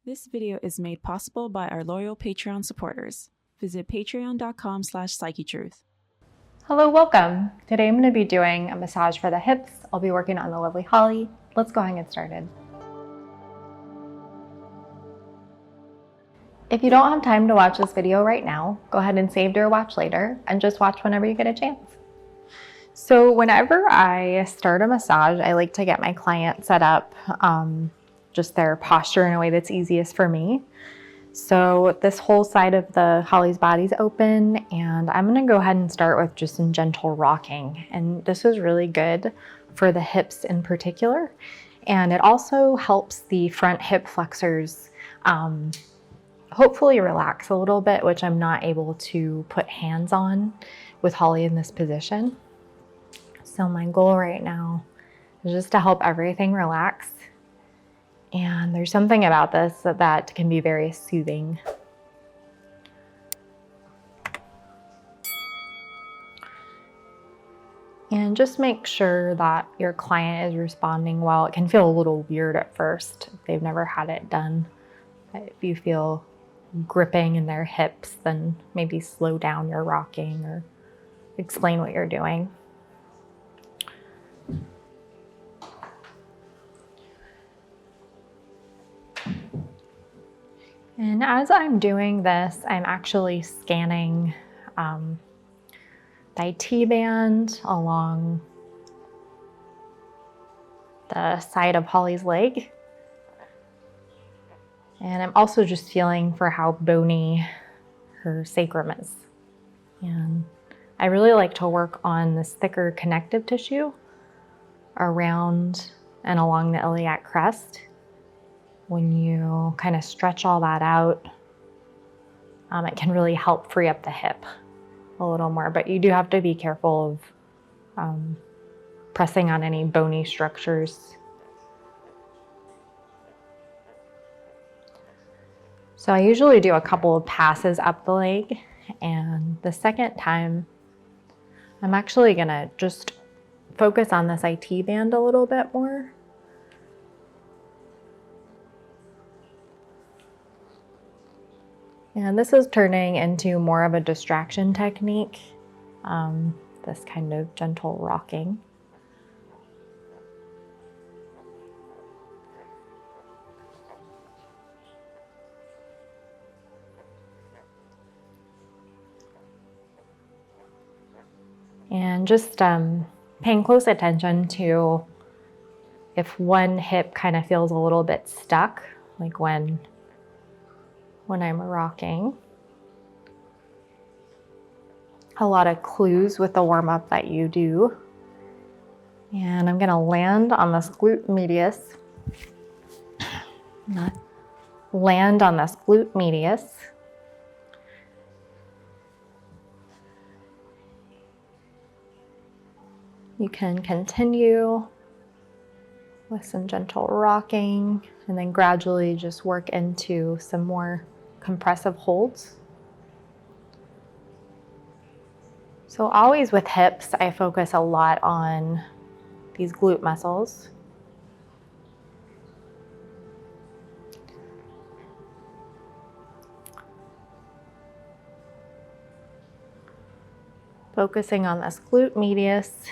This video is made possible by our loyal Patreon supporters. Visit patreon.com/PsycheTruth. Hello, welcome. Today I'm going to be doing a massage for the hips. I'll be working on the lovely Holly. Let's go ahead and get started. If you don't have time to watch this video right now, go ahead and save to watch later and just watch whenever you get a chance. So whenever I start a massage, I like to get my client set up, just their posture in a way that's easiest for me. So this whole side of the Holly's body is open, and I'm gonna go ahead and start with just some gentle rocking. And this is really good for the hips in particular. And it also helps the front hip flexors hopefully relax a little bit, which I'm not able to put hands on with Holly in this position. So my goal right now is just to help everything relax. And there's something about this that can be very soothing. And just make sure that your client is responding well. It can feel a little weird at first if they've never had it done. If you feel gripping in their hips, then maybe slow down your rocking or explain what you're doing. And as I'm doing this, I'm actually scanning the IT band along the side of Holly's leg. And I'm also just feeling for how bony her sacrum is. And I really like to work on this thicker connective tissue around and along the iliac crest. When you kind of stretch all that out, it can really help free up the hip a little more, but you do have to be careful of pressing on any bony structures. So I usually do a couple of passes up the leg, and the second time, I'm actually gonna just focus on this IT band a little bit more. And this is turning into more of a distraction technique, this kind of gentle rocking. And just paying close attention to if one hip kind of feels a little bit stuck, like when I'm rocking. A lot of clues with the warm-up that you do. And I'm gonna land on this glute medius. Land on this glute medius. You can continue with some gentle rocking and then gradually just work into some more compressive holds. So always with hips, I focus a lot on these glute muscles. Focusing on this glute medius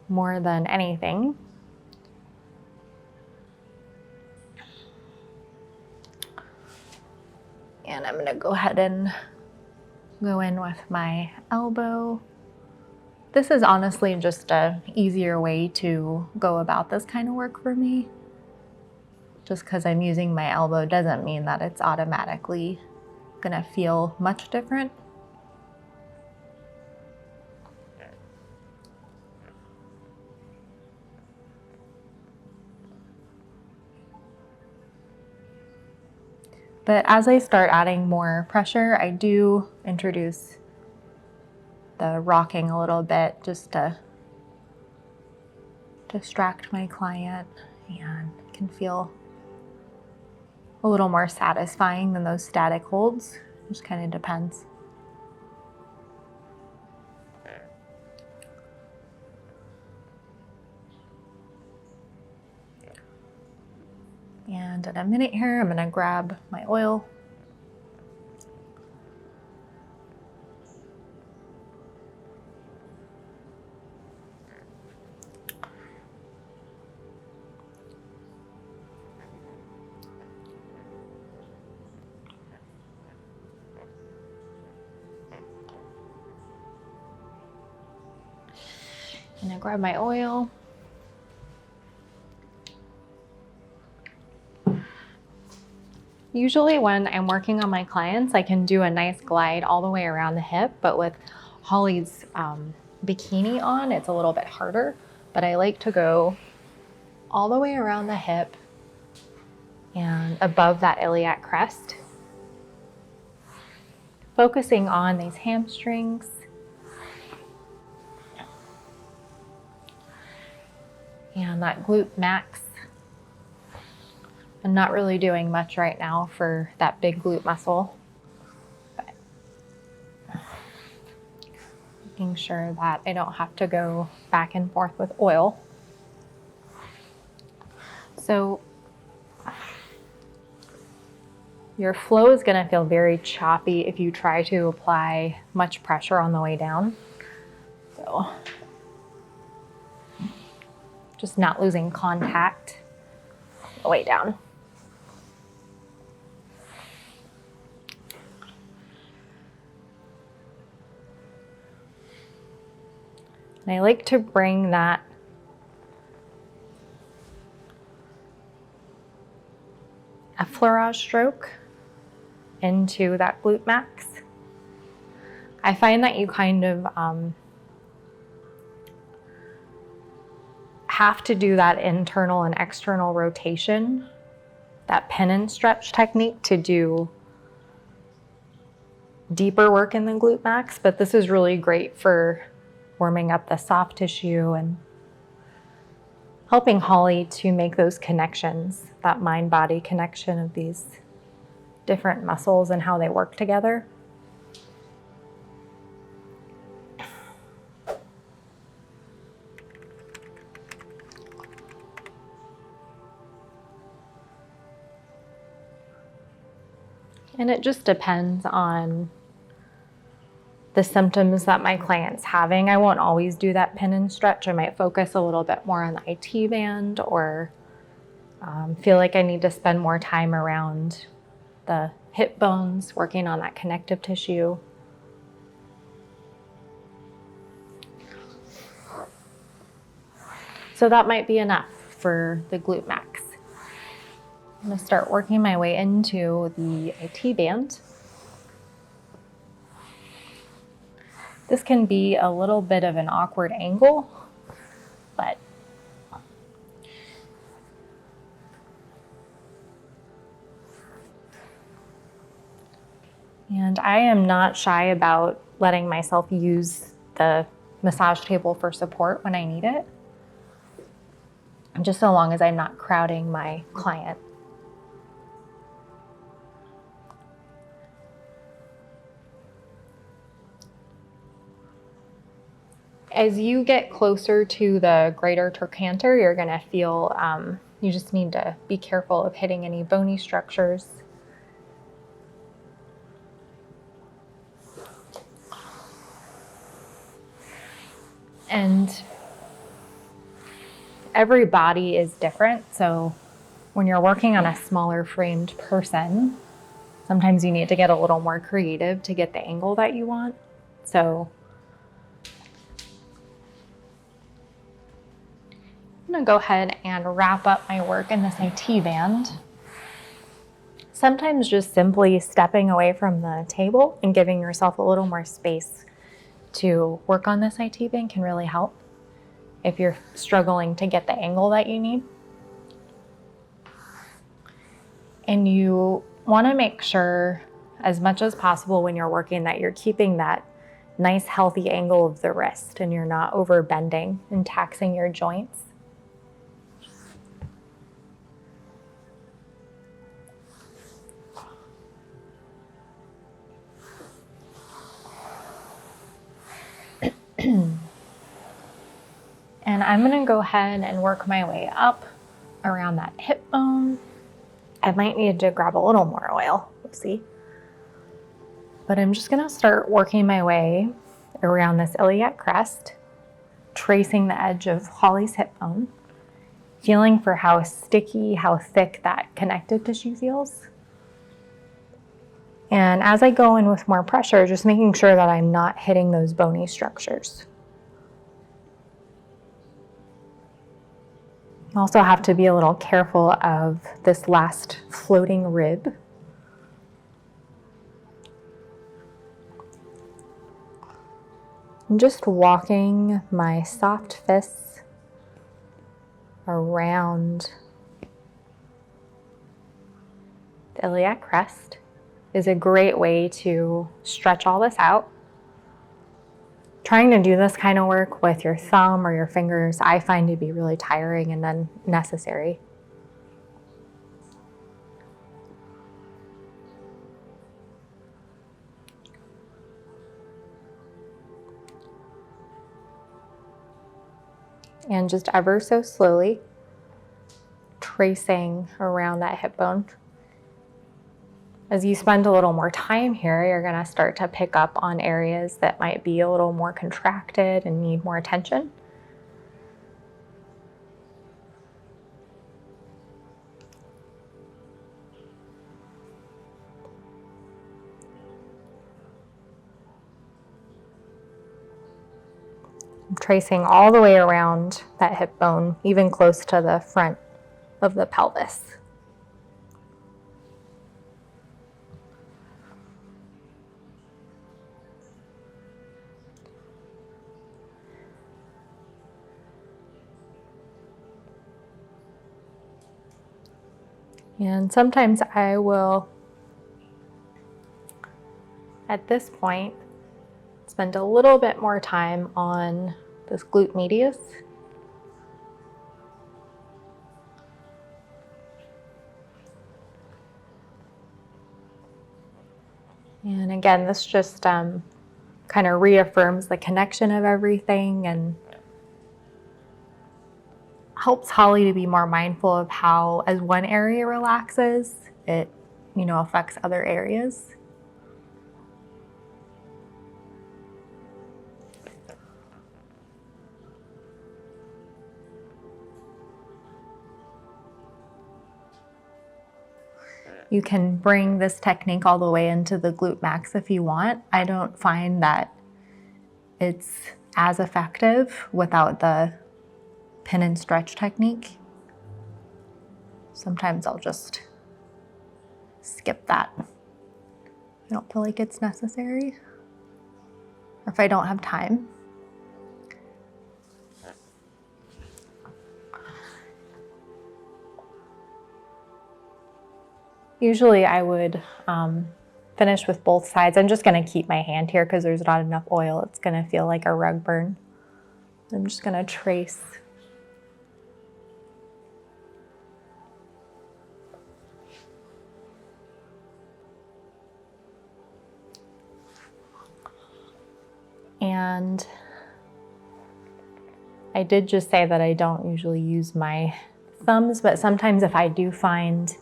more than anything. And I'm gonna go ahead and go in with my elbow. This is honestly just an easier way to go about this kind of work for me. Just because I'm using my elbow doesn't mean that it's automatically gonna feel much different. But as I start adding more pressure, I do introduce the rocking a little bit just to distract my client, and it can feel a little more satisfying than those static holds. It just kind of depends. And And in a minute here, I'm gonna grab my oil. And I grab my oil. Usually when I'm working on my clients, I can do a nice glide all the way around the hip, but with Holly's bikini on, it's a little bit harder, but I like to go all the way around the hip and above that iliac crest, focusing on these hamstrings. And that glute max. I'm not really doing much right now for that big glute muscle, but making sure that I don't have to go back and forth with oil. So your flow is going to feel very choppy if you try to apply much pressure on the way down. So just not losing contact on the way down. And I like to bring that effleurage stroke into that glute max. I find that you kind of have to do that internal and external rotation, that pin and stretch technique, to do deeper work in the glute max, but this is really great for warming up the soft tissue and helping Holly to make those connections, that mind-body connection of these different muscles and how they work together. And it just depends on the symptoms that my client's having. I won't always do that pin and stretch. I might focus a little bit more on the IT band, or feel like I need to spend more time around the hip bones, working on that connective tissue. So that might be enough for the glute max. I'm going to start working my way into the IT band. This can be a little bit of an awkward angle, but and I am not shy about letting myself use the massage table for support when I need it, just so long as I'm not crowding my client. As you get closer to the greater trochanter, you're going to feel, you just need to be careful of hitting any bony structures. And every body is different, so when you're working on a smaller framed person, sometimes you need to get a little more creative to get the angle that you want. So I'm going to go ahead and wrap up my work in this IT band. Sometimes just simply stepping away from the table and giving yourself a little more space to work on this IT band can really help if you're struggling to get the angle that you need. And you want to make sure as much as possible when you're working that you're keeping that nice healthy angle of the wrist and you're not over bending and taxing your joints. And I'm going to go ahead and work my way up around that hip bone. I might need to grab a little more oil. We'll see. But I'm just gonna start working my way around this iliac crest, tracing the edge of Holly's hip bone, feeling for how sticky, how thick that connective tissue feels. And as I go in with more pressure, just making sure that I'm not hitting those bony structures. You also have to be a little careful of this last floating rib. I'm just walking my soft fists around the iliac crest. Is a great way to stretch all this out. Trying to do this kind of work with your thumb or your fingers, I find to be really tiring and unnecessary. And just ever so slowly tracing around that hip bone. As you spend a little more time here, you're going to start to pick up on areas that might be a little more contracted and need more attention. I'm tracing all the way around that hip bone, even close to the front of the pelvis. And sometimes I will, at this point, spend a little bit more time on this glute medius. And again, this just kind of reaffirms the connection of everything and helps Holly to be more mindful of how, as one area relaxes, it, affects other areas. You can bring this technique all the way into the glute max if you want. I don't find that it's as effective without the pin and stretch technique. Sometimes I'll just skip that. I don't feel like it's necessary, or if I don't have time. Usually I would finish with both sides. I'm just going to keep my hand here because there's not enough oil. It's going to feel like a rug burn. I'm just going to trace. And I did just say that I don't usually use my thumbs, but sometimes if I do find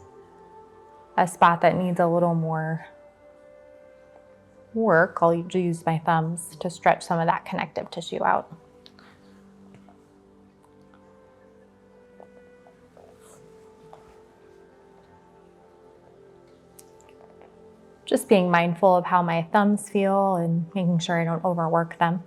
a spot that needs a little more work, I'll use my thumbs to stretch some of that connective tissue out. Just being mindful of how my thumbs feel and making sure I don't overwork them.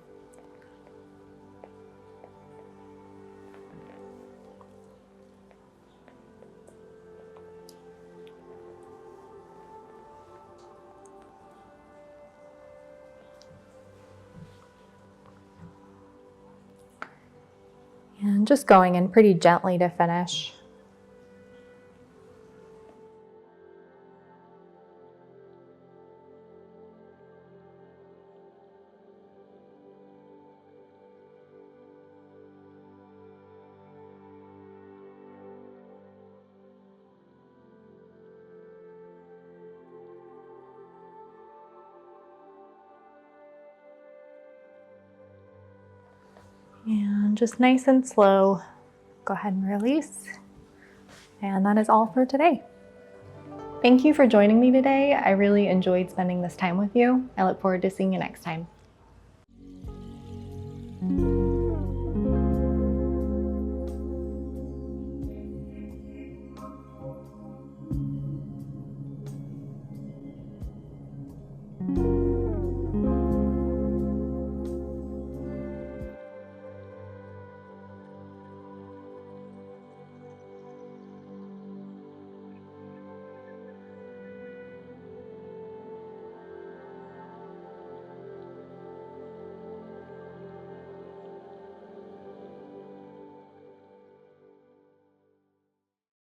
And just going in pretty gently to finish. And just nice and slow, go ahead and release. And that is all for today. Thank you for joining me today. I really enjoyed spending this time with you. I look forward to seeing you next time.